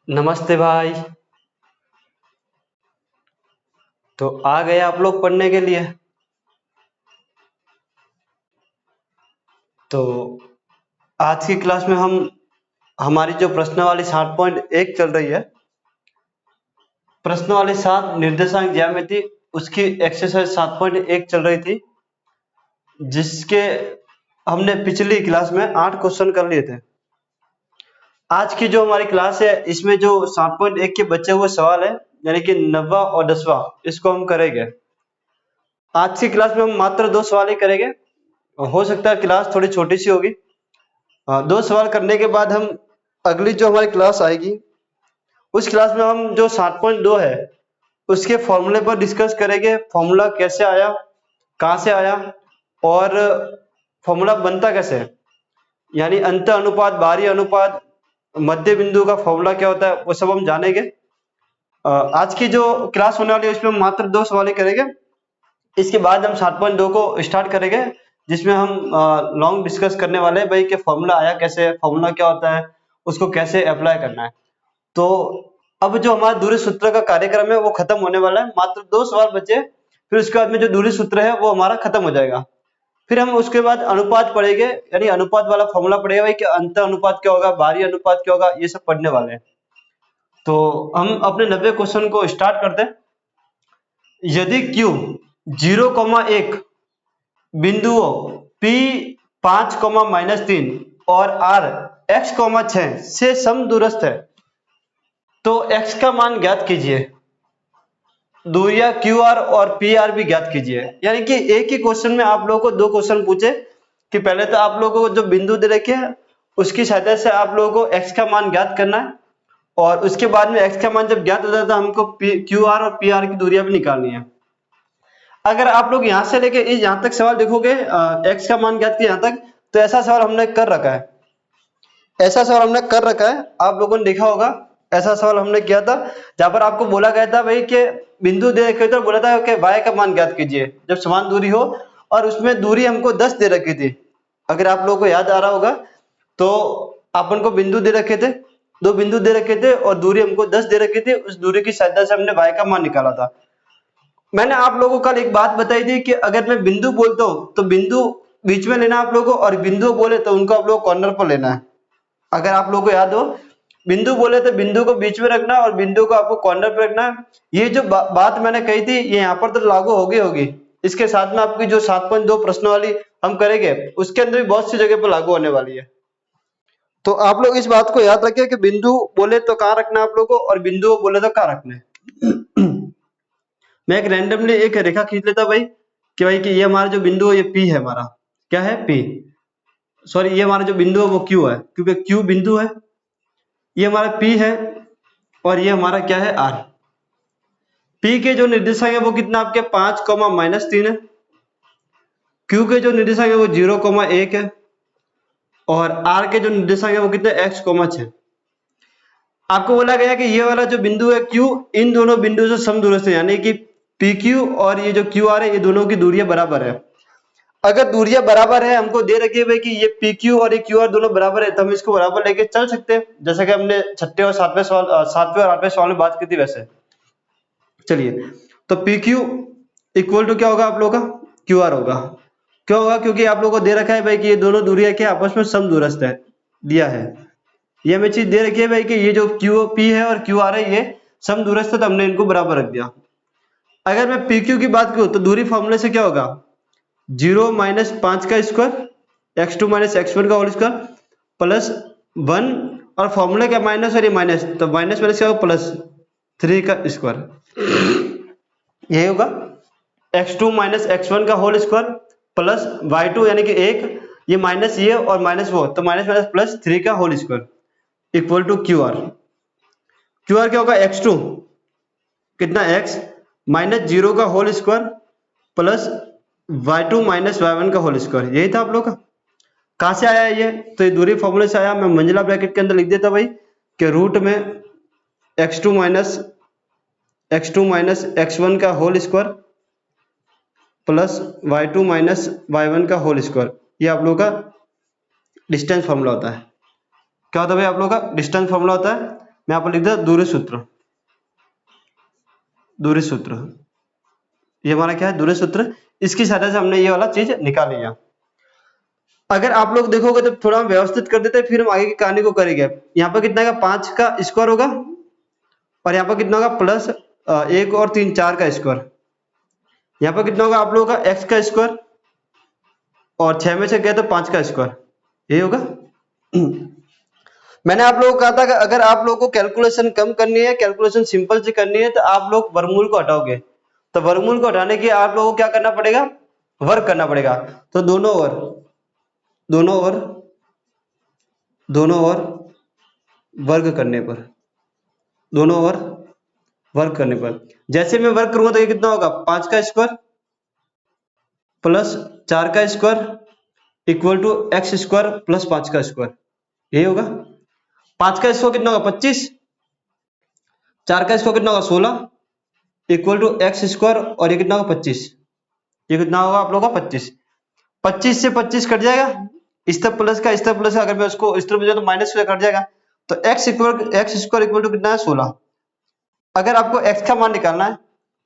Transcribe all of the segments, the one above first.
नमस्ते भाई। तो आ गए आप लोग पढ़ने के लिए। तो आज की क्लास में हम हमारी जो प्रश्नावली 7.1 चल रही है, प्रश्नावली 7 निर्देशांक ज्यामिति, उसकी एक्सरसाइज 7.1 चल रही थी, जिसके हमने पिछली क्लास में 8 क्वेश्चन कर लिए थे। आज की जो हमारी क्लास है, इसमें जो 7.1 के बचे हुए सवाल है, यानी कि 9वां और 10वां, इसको हम करेंगे। आज की क्लास में हम मात्र 2 सवाल ही करेंगे। हो सकता है क्लास थोड़ी छोटी सी होगी। 2 सवाल करने के बाद हम अगली जो हमारी क्लास आएगी, उस क्लास में हम जो 7.2 है उसके फॉर्मूले पर डिस्कस करेंगे। फॉर्मूला कैसे आया, कहाँ से आया और फॉर्मूला बनता कैसे है, यानी अंत अनुपात, बाहरी अनुपात, मध्य बिंदु का फॉर्मूला क्या होता है, वो सब हम जानेंगे। आज की जो क्लास होने वाली है उसमें हम मात्र 2 सवाल ही करेंगे। इसके बाद हम 7.2 को स्टार्ट करेंगे, जिसमें हम लॉन्ग डिस्कस करने वाले हैं भाई कि फॉर्मूला आया कैसे, फॉर्मूला क्या होता है, उसको कैसे अप्लाई करना है। तो अब जो हमारा दूरी सूत्र का कार्यक्रम है वो खत्म होने वाला है, मात्र 2 सवाल बचे। फिर उसके बाद में जो दूरी सूत्र है वो हमारा खत्म हो जाएगा। फिर हम उसके बाद अनुपात पढ़ेंगे, यानी अनुपात वाला फॉर्मूला पढ़ेगा भाई कि अंत अनुपात क्या होगा, बाहरी अनुपात क्या होगा, ये सब पढ़ने वाले हैं। तो हम अपने 90 क्वेश्चन को स्टार्ट करते हैं। यदि Q 0,1 बिंदुओं P 5,-3 और R x,6 से समदूरस्थ है, तो x का मान ज्ञात कीजिए। दूरियां QR और PR भी ज्ञात कीजिए। यानी कि एक ही क्वेश्चन में आप लोगों को 2 क्वेश्चन पूछे कि पहले तो आप लोगों को जो बिंदु दे रखे हैं उसकी सहायता से आप लोगों को x का मान ज्ञात करना है, और उसके बाद में x का मान जब ज्ञात हो जाता है हमको QR और PR की दूरियां भी निकालनी है। अगर आप लोग यहां से लेके यहां तक सवाल देखोगे, x का मान ज्ञात किया यहां तक, तो ऐसा सवाल हमने कर रखा है। ऐसा सवाल हमने कर रखा है, आप लोगों ने देखा होगा। ऐसा सवाल हमने किया था जहां पर आपको बोला गया था भाई कि बिंदु दे रखे तो बोला था कि y का मान ज्ञात कीजिए जब समान दूरी हो, और उसमें दूरी हमको 10 दे रखी थी। अगर आप लोगों को याद आ रहा होगा तो अपन को बिंदु दे रखे थे, 2 बिंदु दे रखे थे और दूरी हमको 10 दे रखी थी। उस दूरी की सहायता से हमने y का मान निकाला था। मैंने आप लोगों को कल एक बात बताई थी कि अगर मैं बिंदु बोलता हूं तो बिंदु बीच में लेना आप लोगों को, और बिंदु बोले तो उनको आप लोगों को कॉर्नर पर लेना है। अगर आप लोगों को याद हो, बिंदु बोले तो बिंदु को बीच में रखना और बिंदु को आपको कॉर्नर पर रखना है। ये जो बात मैंने कही थी ये यहाँ पर तो लागू होगी। इसके साथ में आपकी जो 7.2 प्रश्न वाली हम करेंगे उसके अंदर भी बहुत सी जगह पर लागू होने वाली है। तो आप लोग इस बात को याद रखिए कि बिंदु बोले तो कहाँ रखना है आप लोगों को, और बिंदु बोले तो कहाँ रखना है। मैं एक रैंडमली एक रेखा खींच लेता भाई कि भाई कि ये हमारा जो बिंदु है ये P है, हमारा क्या है P, सॉरी ये हमारा जो बिंदु है वो Q है, क्योंकि Q बिंदु है, ये हमारा P है और ये हमारा क्या है R। P के जो निर्देशांक है वो कितना आपके 5,-3 है। Q के जो निर्देशांक है वो 0,1 है, और R के जो निर्देशांक है वो कितने x,6। आपको बोला गया कि ये वाला जो बिंदु है Q इन दोनों बिंदु से समदूरस्थ है, यानी कि PQ और ये जो QR है ये दोनों की दूरियां बराबर है। अगर दूरियां बराबर है, हमको दे रखी है भाई कि ये PQ और ये QR दोनों बराबर है, तो हम इसको बराबर लेके चल सकते हैं, जैसा कि हमने 6वें और 7वें सवाल 7वें और 8वें सवाल में बात की थी वैसे। चलिए, तो PQ इक्वल टू क्या होगा आप लोगों का, QR होगा। क्यों होगा, क्योंकि आप लोगों को दे रखा है भाई कि ये दोनों दूरियां क्या आपस में समदूरस्थ है, दिया है। ये हमें चीज दे रखी है भाई कि ये जो QP है और QR है ये समदूरस्थ है, तो हमने इनको बराबर रख दिया। अगर मैं PQ की बात करूं तो दूरी फॉर्मूले से क्या होगा, 0-5 का स्क्वायर x2 - x1 का होल स्क्वायर प्लस 1, और फॉर्मूला क्या माइनस और ये माइनस, तो माइनस माइनस क्या होगा प्लस 3 का स्क्वायर। यही होगा x2 - x1 का होल स्क्वायर प्लस y2 यानी कि 1, ये माइनस ये और माइनस वो, तो माइनस माइनस प्लस 3 का whole square equal to QR। QR क्या होगा, x2 कितना x माइनस 0 का whole square plus y2 - y1 का होल स्क्वायर। यही था आप लोग का। कहां से आया ये, तो ये दूरी फॉर्मूले से आया। मैं मंजिला ब्रैकेट के अंदर लिख देता भाई कि रूट में x2 माइनस x1 का whole square plus y2 - y1 का होल स्क्वायर। ये आप लोगों का डिस्टेंस फॉर्मूला होता है। क्या होता है भाई आप लोगों का डिस्टेंस फॉर्मूला होता है। मैं यहाँ पर लिख देता दूरी सूत्र। दूरी सूत्र, ये हमारा क्या है, दूरी सूत्र। इसकी सहायता से हमने ये वाला चीज निकाल लिया। अगर आप लोग देखोगे तो थोड़ा हम व्यवस्थित कर देते हैं, फिर हम आगे की कहानी को करेंगे। यहाँ पर कितना का 5 का स्क्वायर होगा, और यहाँ पर कितना होगा प्लस 1 और 3 4 का स्क्वायर। यहाँ पर कितना होगा आप लोगों का x का स्क्वायर, और 6 में से गया तो 5 का स्क्वायर, यही होगा। मैंने आप लोगों को कहा था कि अगर आप लोगों को कैलकुलेशन कम करनी है, कैलकुलेशन सिंपल से करनी है, तो आप लोग वर्गमूल को हटाओगे। तो वर्गमूल को हटाने के लिए आप लोगों को क्या करना पड़ेगा, वर्ग करना पड़ेगा। तो दोनों ओर वर्ग करने पर, दोनों ओर वर्ग करने पर, जैसे मैं वर्ग करूंगा तो ये कितना होगा, 5 का स्क्वायर प्लस 4 का square equal to X square plus 5 का स्क्वायर, यही होगा। 5 का स्क्वायर कितना होगा 25, 4 का स्क्वायर कितना होगा 16 इक्वल टू एक्स स्क्वायर, और ये कितना होगा 25, ये कितना होगा आप लोगों का 25। 25 से 25 कट जाएगा, इस तरफ प्लस का इस तरफ प्लस का, अगर मैं उसको इस तरफ तो माइनस से कट जाएगा, तो एक्स स्क्वायर इक्वल टू कितना है 16। अगर आपको x का मान निकालना है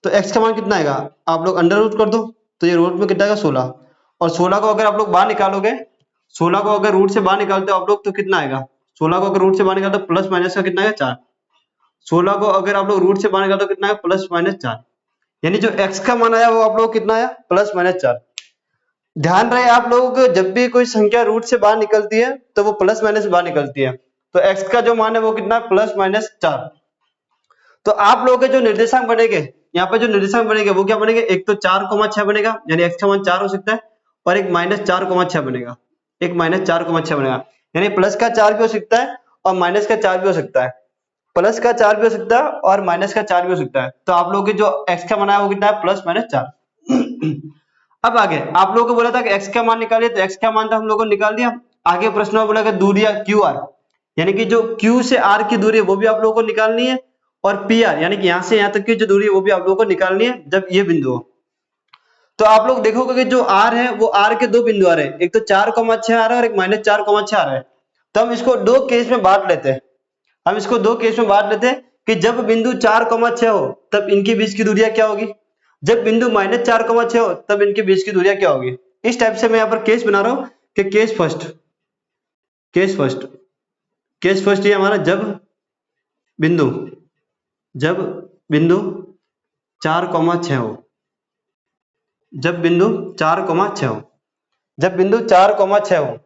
तो x का मान कितना आएगा, आप लोग अंडर रूट कर दो, तो ये रूट में कितना आएगा 16, और 16 को अगर आप लोग बाहर निकालोगे, 16 को अगर रूट से बाहर निकालते हो आप लोग तो कितना आएगा, 16 को अगर रूट से बाहर निकालते हो प्लस माइनस का कितना आएगा 4, 16 को अगर आप लोग रूट से बाहर निकालते हो कितना आएगा प्लस माइनस 4, यानी जो x का मान आया वो आप लोग कितना आया प्लस माइनस 4। ध्यान रहे आप लोगों को, जब भी कोई संख्या रूट से बाहर निकलती है तो वो प्लस माइनस बाहर निकलती है, तो x का जो मान है वो कितना है प्लस माइनस 4। तो आप लोगों के जो निर्देशांक बनेंगे, यहाँ पे जो निर्देशांक बनेंगे वो क्या बनेंगे, एक तो 4,6 बनेगा, यानी x का मान 4 हो सकता है, और एक -4,6 बनेगा, एक -4,6 बनेगा, यानी प्लस का 4 भी हो सकता है और माइनस का 4 भी हो सकता है, प्लस का 4 भी हो सकता है और माइनस का 4 भी हो सकता है। तो आप लोगों के जो x का मान है वो कितना है प्लस माइनस 4। अब आगे आप लोगों को बोला था कि x का मान निकालिए, तो x का मान तो हम लोगों ने निकाल दिया। आगे प्रश्न में बोला कि दूरियां QR, यानी कि जो Q से R की दूरी है वो भी आप लोगों को निकालनी है, और PR यानी कि यहां से यहां तक की जो दूरी है वो भी आप लोगों को निकालनी है जब ये बिंदु हो। तो आप लोग देखोगे कि जो R है वो R के दो बिंदु आ रहे हैं, एक तो 4,6 आ रहा है और एक -4,6 आ रहा है। तो हम इसको दो केस में बांट लेते हैं, हम इसको दो केस में बांट लेते हैं कि जब बिंदु 4,6 हो तब इनके बीच की दूरियां क्या होगी, जब बिंदु -4,6 हो तब इनके बीच की दूरियां क्या होगी। इस टाइप से मैं यहाँ पर केस बना रहा हूं कि केस फर्स्ट ये हमारा जब बिंदु 4,6 हो, जब बिंदु 4,6 हो, जब बिंदु 4,6 हो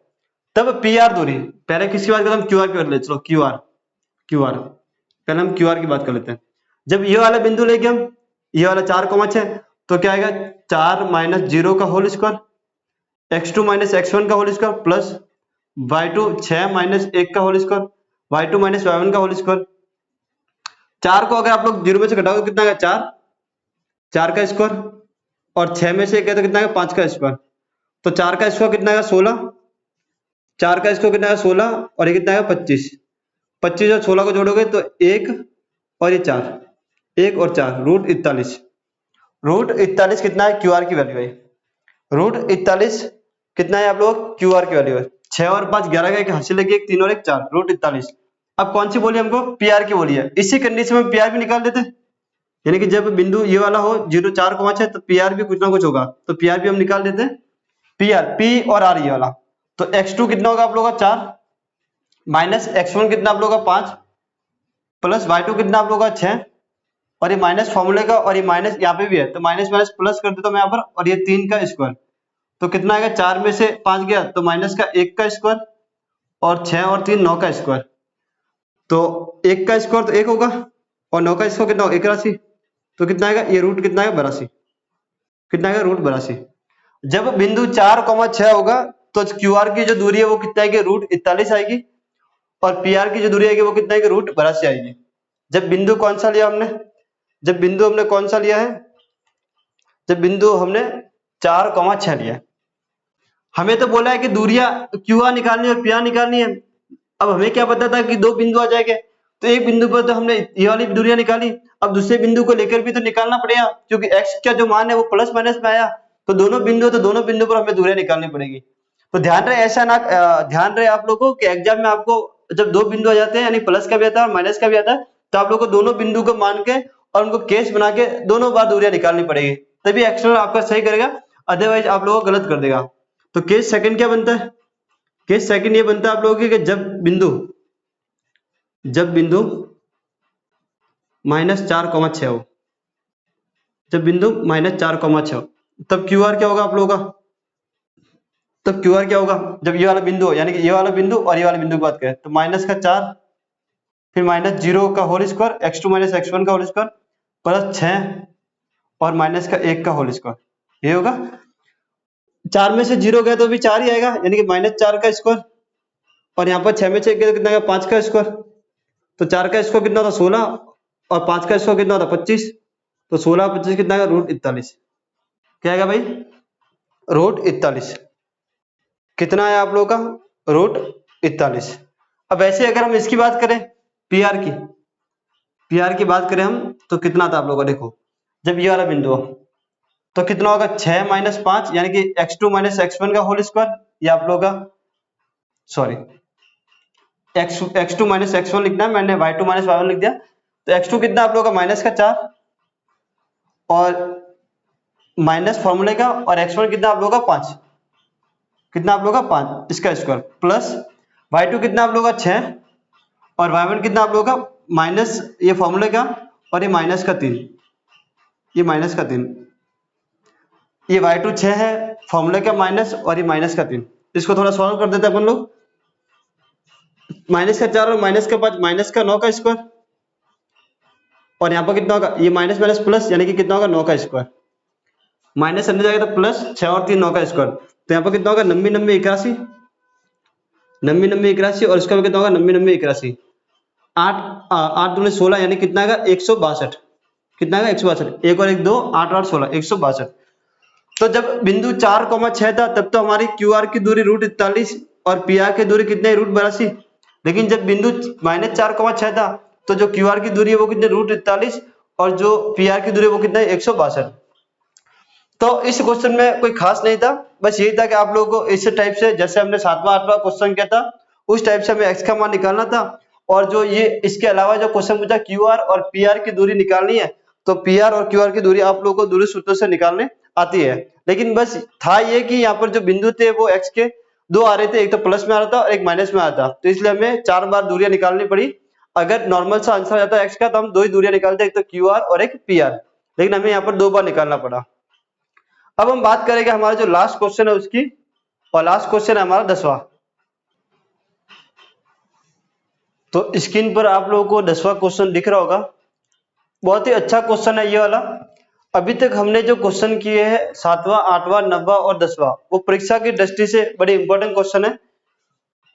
तब PR दूरी, पहले किसकी बात करते हैं हम QR की कर लेते, चलो QR पहले हम QR की बात कर लेते हैं। जब ये वाला बिंदु लेके हम ये वाला 4,6 तो क्या आएगा 4 - 0 का होल स्क्वायर, x2 - x1 का होल स्क्वायर प्लस y2 6 - 1 का होल स्क्वायर, y2 - y1 का होल स्क्वायर। 4 को अगर आप लोग 0 में से घटाओगे कितना आएगा 4 का स्क्वायर, और 6 में से 1 है तो कितना आएगा 5 का स्क्वायर। तो 4 का स्क्वायर कितना आएगा 16, 4 का स्क्वायर कितना आएगा 16, और ये कितना आएगा 25, 25 और 16 को जोड़ोगे तो 1 और ये 4, 1 और 4 √41, √41 कितना है QR की वैल्यू है, √41 कितना है आप लोग QR की वैल्यू है। 6 और 5 11 का एक हासिल लगी, 1 3 और 1 4 √41। अब कौन सी बोली हमको PR की बोली है, इसी कंडीशन में PR भी निकाल देते हैं, यानी कि जब बिंदु ये वाला हो 0 4,6 तो PR भी कुछ ना कुछ होगा, तो PR भी हम निकाल देते हैं। PR P और R ये वाला, तो x2 कितना होगा आप लोगों का 4 माइनस x1 कितना आप लोगों का 5 प्लस y2 कितना आप लोगों का 6, और ये माइनस फॉर्मूले का, और ये माइनस यहाँ पे भी है तो माइनस माइनस प्लस कर देता हूं मैं यहाँ पर, और ये 3 का स्क्वायर, तो कितना आएगा 4 में से 5 गया तो माइनस का 1 का स्क्वायर, और 6 और 3 9 का स्क्वायर, तो 1 का स्क्वायर तो 1 होगा, और 9 का स्क्वायर कितना होगा 81, तो कितना आएगा ये रूट कितना आएगा 82, कितना आएगा √82। जब बिंदु 4,6 होगा तो QR की जो दूरी है वो कितना आएगी √41 आएगी, और PR की जो दूरी आएगी वो कितना आएगी √82 आएगी। जब बिंदु कौन सा लिया हमने, जब बिंदु हमने कौन सा लिया है, जब बिंदु हमने 4,6 लिया। हमें तो बोला है कि दूरियां QR निकालनी और PR निकालनी है। अब हमें क्या पता था कि दो बिंदु आ जाएंगे, तो एक बिंदु पर तो हमने ये वाली दूरियां निकाली, अब दूसरे बिंदु को लेकर भी तो निकालना पड़ेगा, क्योंकि x का जो मान है वो प्लस माइनस में आया, तो दोनों बिंदु पर हमें दूरियां निकालनी पड़ेगी। तो ध्यान रहे ऐसा ना ध्यान रहे आप लोगों को कि एग्जाम में आपको जब दो बिंदु आ जाते हैं यानी प्लस का भी आता है और माइनस का भी आता है, तो आप लोग को दोनों बिंदु को मान के और उनको केस बना के दोनों बार दूरियां निकालनी पड़ेगी, तभी एक्सटर्नल आपका सही करेगा, अदरवाइज आप लोगों को गलत कर देगा। तो केस सेकंड क्या बनता है? केस सेकंड ये बनता है आप लोगों की कि जब बिंदु -4,6 हो, जब बिंदु -4,6 हो, तब क्यू आर क्या होगा आप लोगों का? तब क्यू आर क्या होगा? जब ये वाला बिंदु हो, यानी कि ये वाला बिंदु और ये वाले बिंदु की बात करें, तो -4 फिर -0 का होल स्क्वायर, x2 - x1 का होल स्क्वायर प्लस 6 और -1 का होल स्क्वायर, ये होगा। 4 में से 0 गया तो भी 4 ही आएगा, यानी कि -4 का स्क्वायर, और यहाँ पर 6 में से 1 गया तो कितना आएगा? 5 का स्क्वायर। तो 4 का स्क्वायर कितना होता? 16, और 5 का स्क्वायर कितना होता? 25। तो 16 25 कितना आएगा? √41। क्या आएगा भाई? √41। कितना है आप लोगों का? √41। अब ऐसे अगर हम इसकी बात करें, पीआर की बात करें हम, तो कितना था आप लोगों का? देखो, जब ये वाला बिंदु हो तो कितना होगा? 6 - 5 यानी कि x2 - x1 का होल स्क्वायर, ये आप लोगों का, सॉरी, x2 - x1 लिखना है, मैंने y2 - y1 लिख दिया। तो x2 कितना आप लोगों का? -4 और माइनस फॉर्मूले का, और x1 कितना आप लोगों का? 5। कितना आप लोगों का? 5, इसका स्क्वायर प्लस y2 कितना आप लोगों का? 6, और y1 कितना आप लोगों का? माइनस ये फॉर्मूले का, और ये -3, ये -3, ये y2 6 है, फॉर्मूले का माइनस, और ये -3। इसको थोड़ा सॉल्व कर देते हैं अपन लोग। -4 और -5 -9 का स्क्वायर, और यहाँ पर कितना होगा? ये माइनस माइनस प्लस, यानी कि कितना होगा? 9 का स्क्वायर, माइनस अंदर जाएगा तो प्लस 6 और 3 9 का स्क्वायर, तो यहाँ पर कितना होगा? 90 90 81, 90 90 81, और इसका भी कितना होगा? 90 90 81, 8 दूनी 16, यानी कितना आएगा? 162। कितना आएगा? 162। 1 और 1 2, 8 और 16, 162। तो जब बिंदु 4,6 था तब तो हमारी क्यू आर की दूरी √41 और पी आर की दूरी कितने? √82। लेकिन जब बिंदु -4,6 था तो जो क्यू आर की दूरी है वो कितने? √41, और जो पी आर की दूरी है वो कितना है? 162। तो इस क्वेश्चन में कोई खास नहीं था, बस यही था कि आप लोगों को इस टाइप से, जैसे हमने 7वां 8वां क्वेश्चन किया था, उस टाइप से हमें एक्स का मान निकालना था। और जो ये इसके अलावा जो क्वेश्चन पूछा क्यू आर और पी आर की दूरी निकालनी है, तो पी आर और क्यू आर की दूरी आप लोगों को दूरी सूत्र से निकालने आती है। लेकिन बस था ये कि यहाँ पर जो बिंदु थे वो एक्स के दो आ रहे थे, एक तो प्लस में आ रहा था और एक माइनस में आ रहा था, तो इसलिए हमें 4 बार दूरियां निकालनी पड़ी। अगर नॉर्मल सा आंसर आ जाता एक्स का तो हम 2 ही दूरियां निकालते, एक तो क्यू आर और एक पी आर, लेकिन हमें यहाँ पर 2 बार निकालना पड़ा। अब हम बात करेंगे हमारा जो लास्ट क्वेश्चन है उसकी, और लास्ट क्वेश्चन है हमारा 10वां। तो स्क्रीन पर आप लोगों को 10वां क्वेश्चन दिख रहा होगा। बहुत ही अच्छा क्वेश्चन है ये वाला। अभी तक हमने जो क्वेश्चन किए हैं 7वां 8वां 9वां और 10वां, वो परीक्षा की दृष्टि से बड़े इंपॉर्टेंट क्वेश्चन है,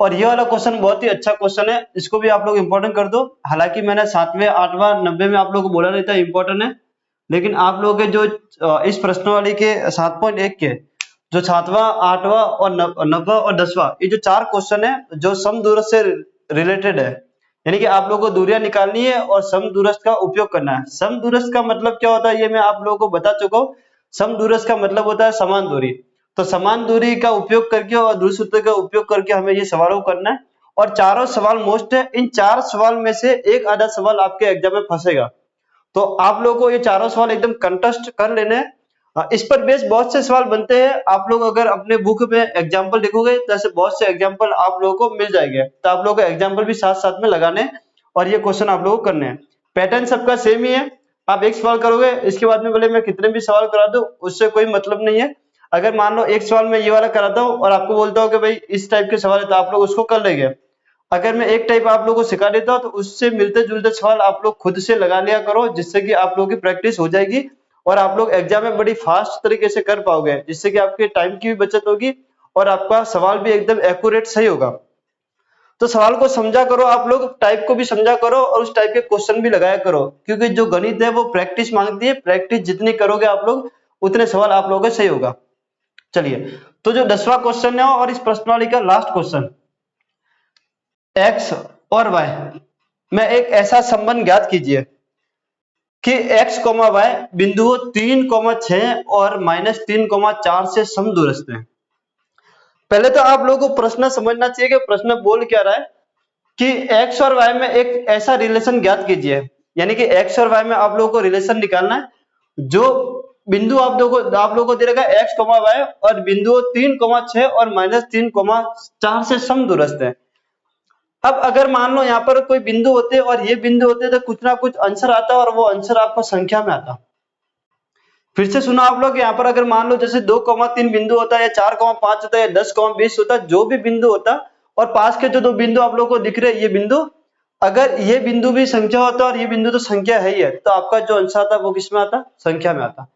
और ये वाला क्वेश्चन बहुत ही अच्छा क्वेश्चन है, इसको भी आप लोग इंपॉर्टेंट कर दो। हालांकि मैंने 7वें 8वां 90 में आप लोगों को बोला नहीं था इंपॉर्टेंट है, लेकिन आप लोगों के जो इस प्रश्नावली के 7.1 के जो 7वां 8वां और 9वां और 10वां, ये जो 4 क्वेश्चन है जो समदूरस्थ से रिलेटेड है, यानी कि आप लोगों को दूरियां निकालनी है और समदूरस्थ का उपयोग करना है। समदूरस्थ का मतलब क्या होता है ये मैं आप लोगों को बता चुका हूँ। समदूरस्थ का मतलब होता है समान दूरी। तो समान दूरी का उपयोग करके और दूरी सूत्र का उपयोग करके हमें ये सवालों को करना है, और चारों सवाल मोस्ट है। इन 4 सवाल में से एक आधा सवाल आपके एग्जाम में फंसेगा, तो आप लोगों को ये चारों सवाल एकदम कंटेस्ट कर लेने हैं। इस पर बेस बहुत से सवाल बनते हैं। आप लोग अगर अपने बुक में एग्जाम्पल लिखोगे तो ऐसे बहुत से एग्जाम्पल आप लोगों को मिल जाएंगे, तो आप लोगों को एग्जाम्पल भी साथ साथ में लगाने और ये क्वेश्चन आप लोगों को करने हैं। पैटर्न सबका सेम ही है। आप एक सवाल करोगे, इसके बाद में बोले मैं कितने भी सवाल करा दूं, उससे कोई मतलब नहीं है। अगर मान लो एक सवाल में ये वाला कराता हूँ और आपको बोलता हूँ कि भाई इस टाइप के सवाल है, तो आप लोग उसको कर लेंगे। अगर मैं एक टाइप आप लोगों को सिखा देता हूँ तो उससे मिलते जुलते सवाल आप लोग खुद से लगा लिया करो, जिससे कि आप लोगों की प्रैक्टिस हो जाएगी और आप लोग एग्जाम में बड़ी फास्ट तरीके से कर पाओगे, जिससे कि आपके टाइम की भी बचत होगी और आपका सवाल भी एकदम एक्यूरेट सही होगा। तो सवाल को समझा करो, आप लोग टाइप को भी समझा करो और उस टाइप के क्वेश्चन भी लगाया करो, क्योंकि जो गणित है वो प्रैक्टिस मांगती है। प्रैक्टिस जितनी करोगे आप लोग उतने सवाल आप लोगों के सही होगा। चलिए, तो जो 10वां क्वेश्चन है और इस प्रश्नावली का लास्ट क्वेश्चन, एक्स और वाई में एक ऐसा संबंध ज्ञात कीजिए कि x, y बिंदु 3,6 और -3,4 से समदूरस्थ हैं। पहले तो आप लोगों को प्रश्न समझना चाहिए कि प्रश्न बोल क्या रहा है। कि एक्स और वाई में एक ऐसा रिलेशन ज्ञात कीजिए, यानी कि एक्स और वाई में आप लोगों को रिलेशन निकालना है। जो बिंदु आप लोगों को दे रखा है एक्स कॉमा वाई और बिंदु 3,6 और -3,4 से समदूरस्थ है। अब अगर मान लो यहाँ पर कोई बिंदु होते और ये बिंदु होते तो कुछ ना कुछ आंसर आता और वो आंसर आपको संख्या में आता। फिर से सुना आप लोग, यहाँ पर अगर मान लो जैसे 2,3 बिंदु होता है या 4,5 होता है या 10,20 होता है, जो भी बिंदु होता और पास के जो दो बिंदु आप लोगों को दिख रहे हैं ये बिंदु, अगर ये बिंदु भी संख्या होता और ये बिंदु तो संख्या है ही है, तो आपका जो आंसर आता वो किसमें आता? संख्या में आता।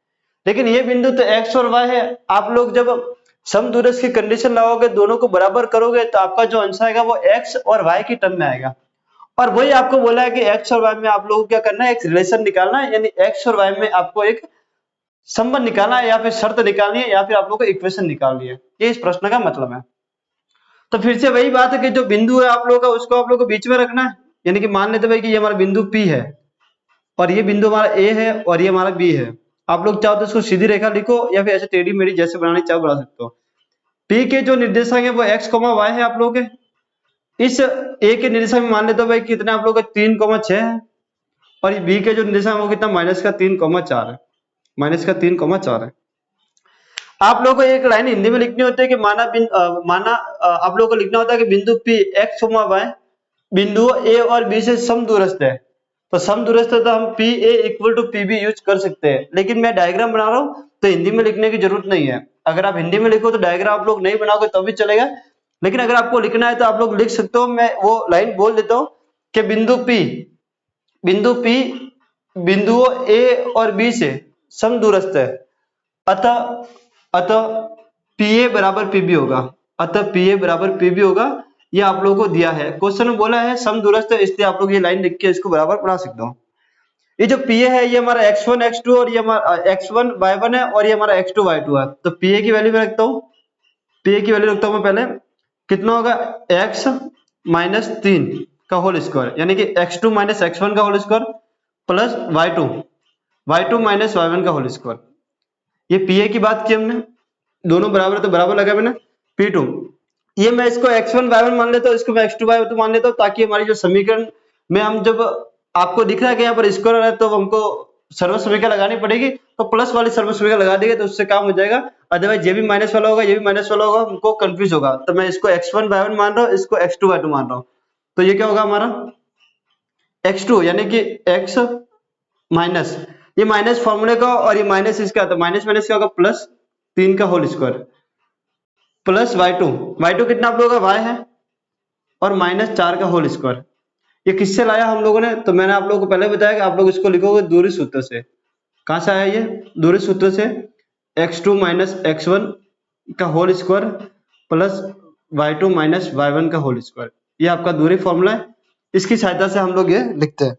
लेकिन ये बिंदु तो एक्स और वाई है, आप लोग जब समदूरस्थ की कंडीशन लगाओगे, दोनों को बराबर करोगे, तो आपका जो आंसर आएगा वो एक्स और वाई की टर्म में आएगा। और वही आपको बोला है कि एक्स और वाई में आप लोगों को क्या करना है, एक रिलेशन निकालना है, यानी एक्स और वाई में आपको एक संबंध निकालना है या फिर शर्त निकालनी है या फिर आप लोगों को इक्वेशन निकालनी है। ये इस प्रश्न का मतलब है। तो फिर से वही बात है कि जो बिंदु है आप लोगों का, उसको आप लोगों को बीच में रखना है, यानी कि मान लेते भाई कि ये हमारा बिंदु P है और ये बिंदु हमारा A है और ये हमारा B है। आप लोग चाहो तो इसको सीधी रेखा लिखो या फिर ऐसे टेढ़ी मेढ़ी जैसे बनानी चाहो बना सकते हो। P के जो निर्देशांक है वो x, y है आप लोगों के। इस A के निर्देशांक में मान लेते हो भाई कितने आप लोगों का 3,6 है और ये B के जो निर्देशांक वो कितना -3,4 है, -3,4 है। आप लोगों को एक लाइन हिंदी में लिखनी होती है कि माना आप लोगों को लिखना होता है कि बिंदु P x, y बिंदु A और B से समदूरस्थ है। तो समदूरस्थ है तो हम PA = PB यूज कर सकते हैं, लेकिन मैं डायग्राम बना रहा हूँ तो हिंदी में लिखने की जरूरत नहीं है। अगर आप हिंदी में लिखो तो डायग्राम आप लोग नहीं बनाओगे तो भी चलेगा, लेकिन अगर आपको लिखना है तो आप लोग लिख सकते हो। मैं वो लाइन बोल देता हूँ कि बिंदु P बिंदुओं A और B से समदूरस्थ है, अतः PA बराबर PB होगा, ये आप लोगों को दिया है। क्वेश्चन में बोला है समदूरस्थ है, इसलिए आप लोग ये लाइन लिख के इसको बराबर बना सकते हो। ये जो PA है ये हमारा x1 x2 और ये हमारा x1 y1 है और ये हमारा x2 y2 है। तो PA की वैल्यू में रखता हूँ, मैं पहले कितना होगा x - 3 का होल स्क्वायर, यानी कि x2 - x1 का whole square plus y2 - y1 का होल स्क्वायर। ये PA की बात की हमने, दोनों बराबर तो बराबर लगा मैंने। P2 ये मैं इसको x1 y1 मान लेता हूँ, इसको मैं x2 y2 मान लेता हूँ, ताकि हमारी जो समीकरण में हम जब आपको दिख रहा है कि यहाँ पर स्क्वायर है तो हमको सर्वसमीकरण लगानी पड़ेगी, तो प्लस वाली सर्वसमीकरण लगा देंगे तो उससे काम हो जाएगा। अदरवाइज ये भी माइनस वाला होगा, ये भी माइनस वाला होगा, हमको कंफ्यूज होगा। तो मैं इसको x1 y1 मान रहा हूँ, इसको x2 y2 मान रहा हूँ, तो ये क्या होगा हमारा x2 यानी कि x माइनस ये माइनस फॉर्मूले का और ये माइनस इसका, तो माइनस क्या होगा +3 का होल स्क्वायर प्लस y2 कितना आप लोगों का y है और -4 का होल स्क्वायर। ये किससे लाया हम लोगों ने, तो मैंने आप लोगों को पहले बताया कि आप लोग इसको लिखोगे दूरी सूत्र से। कहां से आया ये दूरी सूत्र से, x2 - x1 का whole square plus y2 - y1 का होल स्क्वायर। ये आपका दूरी फॉर्मूला है, इसकी सहायता से हम लोग ये लिखते हैं।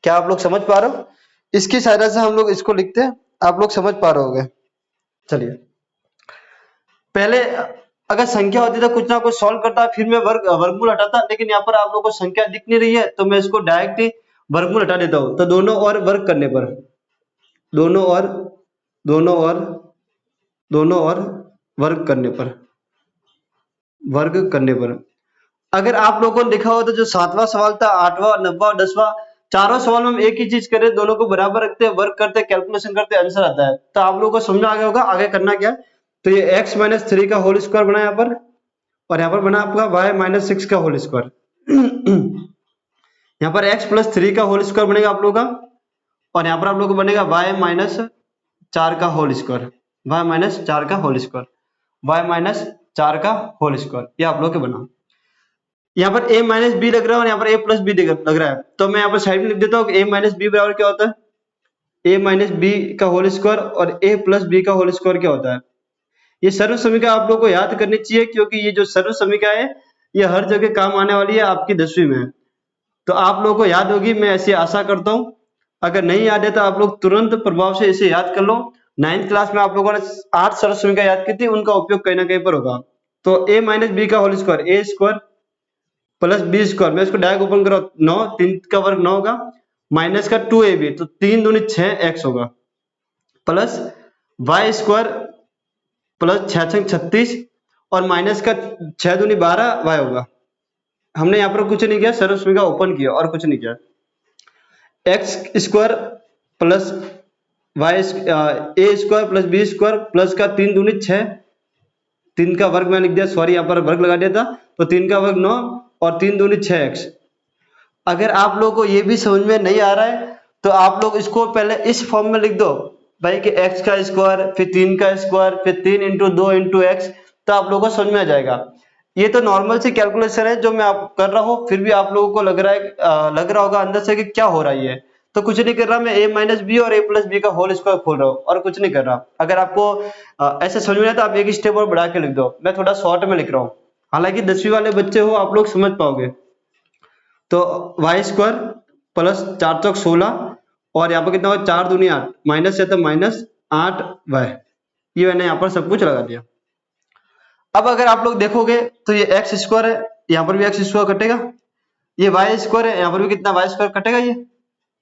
क्या आप लोग समझ पा रहे हो? इसकी सहायता से हम लोग इसको लिखते हैं, आप लोग समझ पा रहे होगे। चलिए, पहले अगर संख्या होती तो कुछ ना कुछ सॉल्व करता, फिर मैं वर्गमूल हटाता, लेकिन यहाँ पर आप लोगों को संख्या दिख नहीं रही है तो मैं इसको डायरेक्ट ही वर्गमूल हटा देता हूँ। तो दोनों और वर्ग करने पर वर्ग करने पर अगर आप लोगों को लिखा हो तो जो 7वां सवाल था, 8वां, 9वां और 10वां, चारों सवाल में हम एक ही चीज करें, दोनों को बराबर रखते हैं, वर्ग करते हैं, कैलकुलेशन करते हैं, आंसर आता है। तो आप लोगों को समझ आ गया होगा आगे करना क्या। तो ये x - 3 का होल स्क्वायर बना यहाँ पर, और यहाँ पर बना आपका y - 6 का होल स्क्वायर। यहाँ पर x + 3 का होल स्क्वायर बनेगा आप लोगों का, और यहाँ पर आप लोगों को बनेगा y - 4 का होल स्क्वायर, y - 4 का होल स्क्वायर, ये आप लोगों के बना। यहाँ पर a - b लग रहा है और यहाँ पर a + b लग रहा है, तो मैं यहाँ पर साइड में लिख देता हूँ कि a - b बराबर क्या होता है, a - b का होल स्क्वायर और a + b का होल स्क्वायर क्या होता है। ये सर्व समीकरण आप लोगों को याद करनी चाहिए, क्योंकि ये जो सर्व समीकरण है ये हर जगह काम आने वाली है, आपकी 10वीं में, तो आप लोगों को याद होगी, मैं ऐसे आशा करता हूँ। अगर नहीं याद है तो आप लोग तुरंत प्रभाव से इसे याद कर लो। 9th क्लास में आप लोगों ने 8 सर्व समीकरण याद की थी, उनका उपयोग कहीं ना कहीं पर होगा। तो a - b का whole square, a square plus b square, मैं इसको डायरेक्ट ओपन करो 9, 3 का वर्ग 9 होगा, माइनस का 2ab, तो 3 दूनी 6x होगा, प्लस y स्क्वायर प्लस 6 6 36 और माइनस का 6 दूनी 12 y होगा, हमने यहाँ पर कुछ नहीं किया, सर्वसमीका ओपन किया और कुछ नहीं किया। X square plus y a square plus b square plus का 3 दूनी 6, 3 का वर्ग मैं लिख दिया, सॉरी यहाँ पर वर्ग लगा दिया था, तो 3 का वर्ग 9 और 3 दूनी 6x। अगर आप लोगों को ये भी समझ में नहीं आ रहा है तो आप लोग इसको पहले इस फॉर्म में लिख दो भाई कि x का स्क्वायर फिर 3 का स्क्वायर फिर 3 इंटू 2 इंटू एक्स, तो आप लोगों को समझ में आ जाएगा। ये तो नॉर्मल सी कैलकुलेशन है जो मैं आप कर रहा हूँ, फिर भी आप लोगों को लग रहा होगा अंदर से कि क्या हो रहा है ये। तो कुछ नहीं कर रहा, मैं a माइनस बी और a प्लस बी का होल स्क्वायर खोल रहा हूँ और कुछ नहीं कर रहा। अगर आपको ऐसे समझ में आए तो आप एक स्टेप और बढ़ा के लिख दो, मैं थोड़ा शॉर्ट में लिख रहा हूँ, हालांकि 10वीं वाले बच्चे हो आप लोग समझ पाओगे। तो वाई स्क्वायर प्लस 4 चौक 16 और यहाँ पर कितना होगा 4 दूनी 8 माइनस है तो माइनस 8y, ये मैंने यहाँ पर सब कुछ लगा दिया। अब अगर आप लोग देखोगे तो ये एक्स स्क्वायर है, यहाँ पर भी एक्स स्क्वायर कटेगा, ये वाई स्क्वायर है, यहाँ पर भी कितना वाई स्क्वायर कटेगा,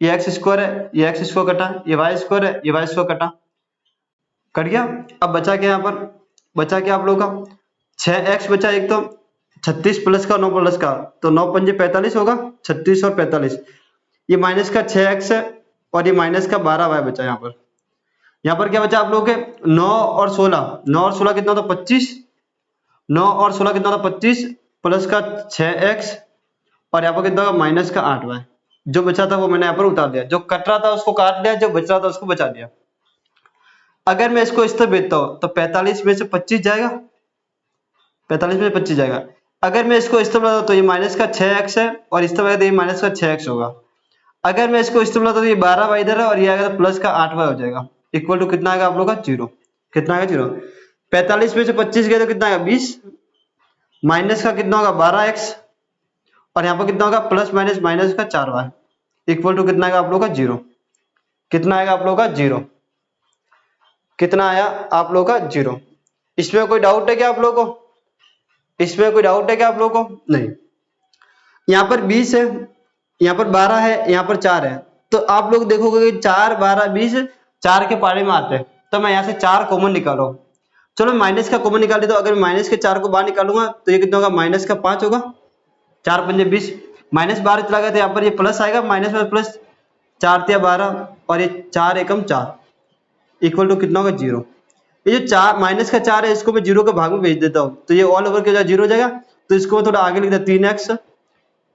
ये एक्स स्क्वायर है, ये एक्स स्क्वायर कटा, ये वाई स्क्वायर है, ये वाई स्क्वायर कटा, कट गया। अब बचा क्या, यहाँ पर बचा क्या आप लोगों का 6x बचा, एक तो 36 प्लस का 9 प्लस का, तो 9 पंजे 45 होगा, 36 और 45, ये माइनस का 6x है और ये माइनस का 12y बचा। यहाँ पर क्या बचा आप लोगों के 9 और 16, 9 और 16 कितना होता 25, 9 और 16 कितना होता 25 प्लस का 6x और यहाँ पर कितना होगा माइनस का 8y। जो बचा था वो मैंने यहाँ पर उतार दिया, जो कट रहा था उसको काट लिया, जो बच रहा था उसको बचा दिया। अगर मैं इसको इस तरह भेजता हूँ तो 45 में से 25 जाएगा, 45 में से 25 जाएगा। अगर मैं इसको इस तरह बनाता हूं तो ये माइनस का 6x है और इस तरह ये माइनस का 6x होगा। अगर मैं इसको इस तरह बनाता हूं तो ये 12y इधर है और ये आएगा तो प्लस का 8y हो जाएगा, इक्वल टू कितना आएगा आप लोग का 0। कितना आएगा 0। 45 में से 25 गए तो कितना आएगा 20, माइनस का कितना होगा 12x और यहाँ पर कितना होगा प्लस माइनस माइनस का 4y, इक्वल टू कितना आएगा आप लोग का 0। कितना आएगा आप लोग का 0। कितना आया आप लोग का 0। इसमें कोई डाउट है क्या आप लोगों को, इसमें कोई डाउट है क्या आप लोगों को, नहीं। यहाँ पर 20 है, यहाँ पर 12 है, यहाँ पर 4 है, तो आप लोग देखोगे कि 4 12 20 4 के पारे में आते हैं, तो मैं यहाँ से 4 कॉमन निकाल रहा हूँ। चलो माइनस का कॉमन निकाल देता हूँ, अगर माइनस के 4 को बाहर निकालूंगा तो ये कितना होगा माइनस का 5 होगा, 4 पंजे 20, माइनस 12 चला गया तो यहाँ पर ये प्लस आएगा, माइनस में प्लस 4 तिया 12 और ये 4 एकम 4, इक्वल टू कितना होगा 0। ये जो 4 माइनस का 4 है इसको मैं 0 के भाग में भेज देता हूँ, तो ये ऑल ओवर के 0 हो जाएगा, तो इसको थोड़ा आगे लिख देता 3x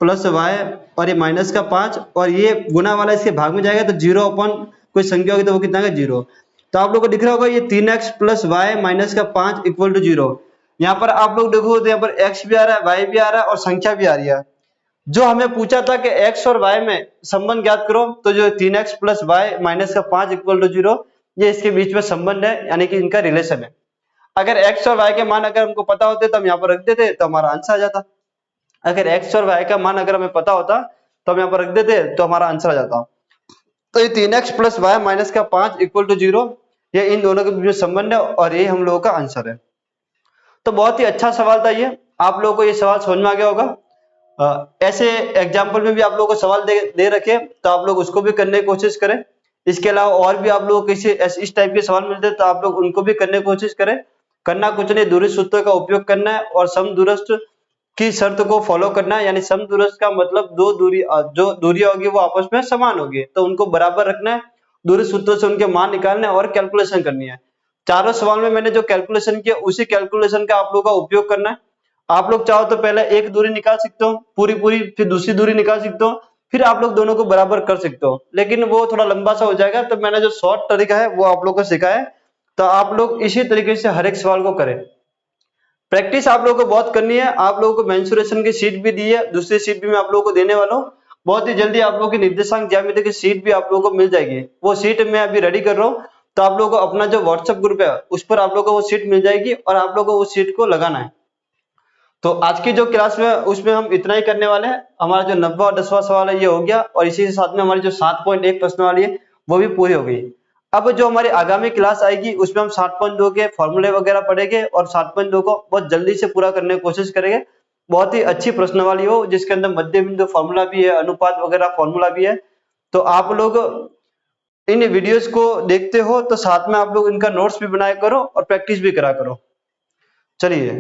प्लस y और ये माइनस का 5 और ये गुना वाला इसके भाग में जाएगा तो 0 अपॉन कोई संख्या होगी तो वो कितना है 0। तो आप लोग को दिख रहा होगा ये 3x प्लस वाई माइनस का 5 इक्वल टू 0। यहाँ पर आप लोग देखो तो यहाँ पर x भी आ रहा है, y भी आ रहा है और संख्या भी आ रही है। जो हमें पूछा था कि x और y में संबंध ज्ञात करो, तो जो 3x प्लस वाई माइनस का 5 इक्वल टू 0, ये इसके बीच में संबंध है, यानी कि इनका रिलेशन है। अगर x और y के मान अगर हमको पता होते तो हम यहाँ पर रख देते तो हमारा आंसर आ जाता। अगर x और y का मान अगर हमें पता होता तो हम यहाँ पर रख देते तो हमारा आंसर आ जाता। तो ये 3x प्लस वाई माइनस का 5 इक्वल टू 0, ये इन दोनों के बीच में संबंध है और ये हम लोगों का आंसर है। तो बहुत ही अच्छा सवाल था ये, आप लोगों को ये सवाल समझ में आ गया होगा। ऐसे एग्जाम्पल में भी आप लोगों को सवाल दे रखे तो आप लोग उसको भी करने की कोशिश करें। इसके अलावा और भी आप लोगों को किसी इस टाइप के सवाल मिलते हैं तो आप लोग उनको भी करने की कोशिश करें। करना कुछ नहीं, दूरस्थ सूत्र का उपयोग करना है और समदूरस्थ की शर्त को फॉलो करना है। यानी समदूरस्थ का मतलब जो दूरियां होगी वो आपस में समान होगी तो उनको बराबर रखना है, दूरस्थ सूत्रों से उनके मान निकालने और कैलकुलेशन करनी है। चारों सवाल में मैंने जो कैलकुलेशन किया उसी कैलकुलेशन का आप लोग का उपयोग करना है। आप लोग चाहो तो पहले एक दूरी निकाल सकते हो पूरी, फिर दूसरी दूरी निकाल सकते हो, फिर आप लोग दोनों को बराबर कर सकते हो, लेकिन वो थोड़ा लंबा सा हो जाएगा। तो मैंने जो शॉर्ट तरीका है वो आप लोग को सिखाया है, तो आप लोग इसी तरीके से हर एक सवाल को करें। प्रैक्टिस आप लोगों को बहुत करनी है। आप लोगों को मेंसुरेशन की शीट भी दी है, दूसरी शीट भी मैं आप लोगों को देने वाला हूँ। बहुत ही जल्दी आप लोगों की निर्देशांक ज्यामिति की शीट भी आप लोगों को मिल जाएगी। वो शीट मैं अभी रेडी कर रहा हूँ, तो आप लोगों को अपना जो व्हाट्सएप ग्रुप है उस पर आप लोगों को वो शीट मिल जाएगी और आप लोगों को उस शीट को लगाना है। तो आज की जो क्लास में उसमें हम इतना ही करने वाले हैं। हमारा जो 90वां और 10वां सवाल है ये हो गया और इसी के साथ में हमारी जो 7.1 प्रश्न वाली है वो भी पूरी हो गई। अब जो हमारी आगामी क्लास आएगी उसमें हम 7.2 के फॉर्मूले वगैरह पढ़ेंगे और 7.2 को बहुत जल्दी से पूरा करने की कोशिश करेंगे। बहुत ही अच्छी प्रश्नावली हो जिसके अंदर मध्य बिंदु फॉर्मूला भी है, अनुपात वगैरह फॉर्मूला भी है। तो आप लोग इन वीडियोस को देखते हो तो साथ में आप लोग इनका नोट्स भी बनाया करो और प्रैक्टिस भी करा करो। चलिए।